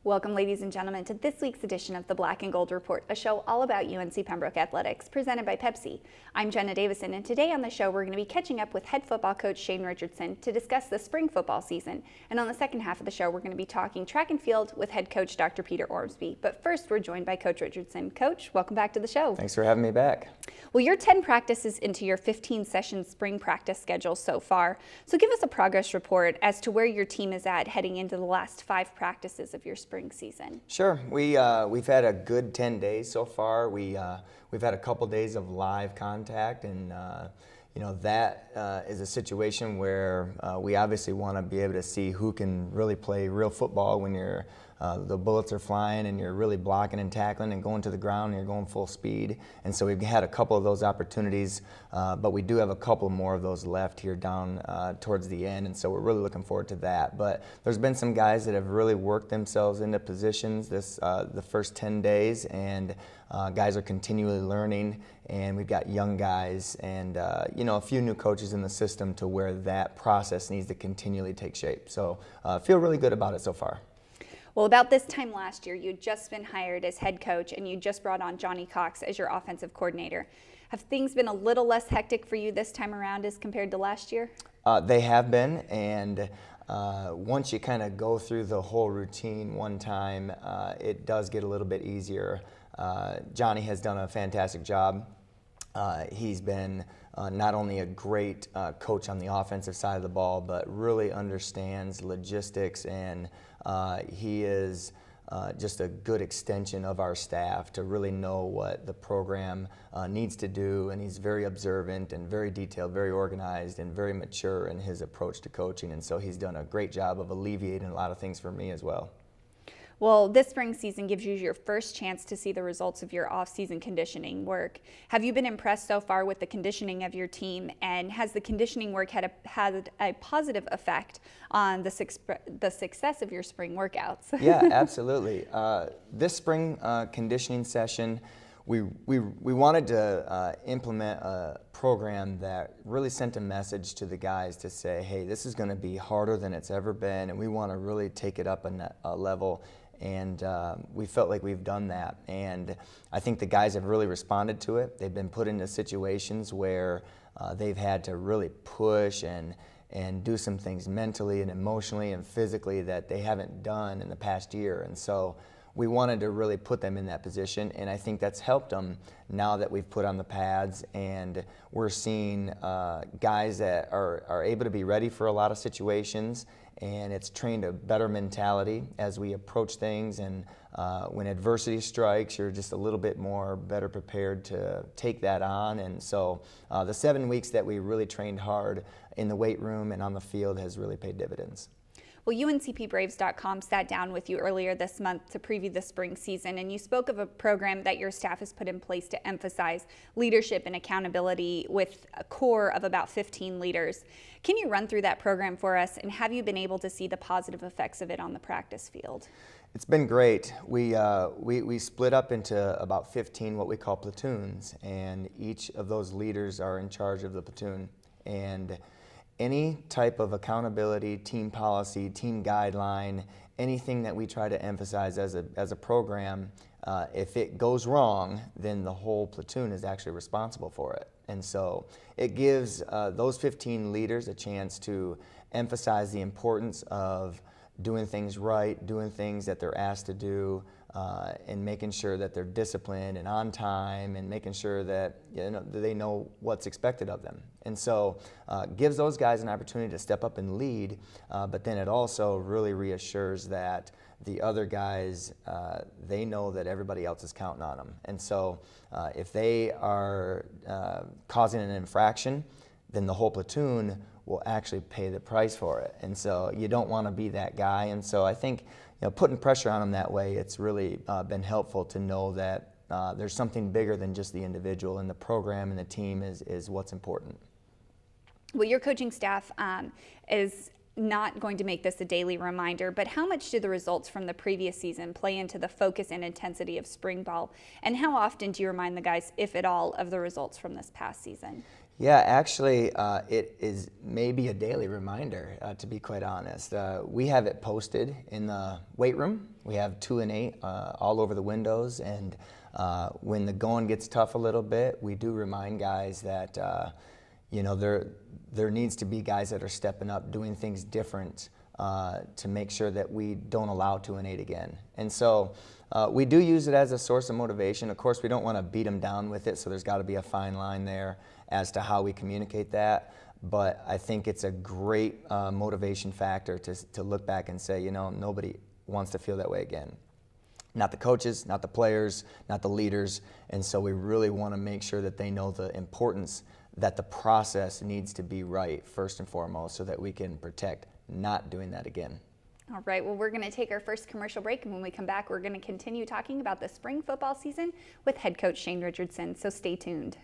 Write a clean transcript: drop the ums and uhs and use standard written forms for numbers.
Welcome, ladies and gentlemen, to this week's edition of the Black and Gold Report, a show all about UNC Pembroke athletics, presented by Pepsi. I'm Jenna Davison, and today on the show we're going to be catching up with head football coach Shane Richardson to discuss the spring football season. And on the second half of the show, we're going to be talking track and field with head coach Dr. Peter Ormsby. But first, we're joined by Coach Richardson. Coach, welcome back to the show. Thanks for having me back. Well, you're 10 practices into your 15-session spring practice schedule so far. So give us a progress report as to where your team is at heading into the last 5 practices of your spring season. Sure. We've had a good 10 days so far. We've had a couple days of live contact, and that is a situation where we obviously want to be able to see who can really play real football when the bullets are flying and you're really blocking and tackling and going to the ground and you're going full speed. And so we've had a couple of those opportunities, but we do have a couple more of those left here down towards the end, and so we're really looking forward to that. But there's been some guys that have really worked themselves into positions the first 10 days, and guys are continually learning, and we've got young guys and a few new coaches in the system to where that process needs to continually take shape. So feel really good about it so far. Well, about this time last year, you'd just been hired as head coach, and you just brought on Johnny Cox as your offensive coordinator. Have things been a little less hectic for you this time around as compared to last year? They have been, and once you kind of go through the whole routine one time, it does get a little bit easier. Johnny has done a fantastic job. He's been not only a great coach on the offensive side of the ball, but really understands logistics, and he is just a good extension of our staff to really know what the program needs to do, and he's very observant and very detailed, very organized, and very mature in his approach to coaching, and so he's done a great job of alleviating a lot of things for me as well. Well, this spring season gives you your first chance to see the results of your off-season conditioning work. Have you been impressed so far with the conditioning of your team, and has the conditioning work had a positive effect on the success of your spring workouts? Yeah, absolutely. This spring conditioning session, we wanted to implement a program that really sent a message to the guys to say, hey, this is going to be harder than it's ever been, and we want to really take it up a level. And we felt like we've done that, and I think the guys have really responded to it. They've been put into situations where they've had to really push and do some things mentally and emotionally and physically that they haven't done in the past year, and so we wanted to really put them in that position, and I think that's helped them now that we've put on the pads, and we're seeing guys that are able to be ready for a lot of situations, and it's trained a better mentality as we approach things, and when adversity strikes, you're just a little bit more better prepared to take that on. And so the 7 weeks that we really trained hard in the weight room and on the field has really paid dividends. Well, UNCPBraves.com sat down with you earlier this month to preview the spring season, and you spoke of a program that your staff has put in place to emphasize leadership and accountability with a core of about 15 leaders. Can you run through that program for us, and have you been able to see the positive effects of it on the practice field? It's been great. We split up into about 15 what we call platoons, and each of those leaders are in charge of the platoon. And any type of accountability, team policy, team guideline, anything that we try to emphasize as a program, if it goes wrong, then the whole platoon is actually responsible for it. And so it gives those 15 leaders a chance to emphasize the importance of doing things right, doing things that they're asked to do, and making sure that they're disciplined and on time, and making sure that they know what's expected of them. And so gives those guys an opportunity to step up and lead, but then it also really reassures that the other guys, they know that everybody else is counting on them. And so if they are causing an infraction, then the whole platoon will actually pay the price for it. And so you don't want to be that guy. And so I think putting pressure on them that way, it's really been helpful to know that there's something bigger than just the individual, and the program and the team is what's important. Well, your coaching staff is not going to make this a daily reminder, but how much do the results from the previous season play into the focus and intensity of spring ball? And how often do you remind the guys, if at all, of the results from this past season? Yeah, actually, it is maybe a daily reminder, to be quite honest. We have it posted in the weight room. We have 2 and 8 all over the windows, and when the going gets tough a little bit, we do remind guys that there needs to be guys that are stepping up, doing things different to make sure that we don't allow 2 and 8 again. And so we do use it as a source of motivation. Of course, we don't want to beat them down with it, so there's got to be a fine line there as to how we communicate that. But I think it's a great motivation factor to look back and say, nobody wants to feel that way again. Not the coaches, not the players, not the leaders. And so we really want to make sure that they know the importance that the process needs to be right first and foremost so that we can protect not doing that again. All right, well, we're going to take our first commercial break, and when we come back, we're going to continue talking about the spring football season with head coach Shane Richardson, so stay tuned.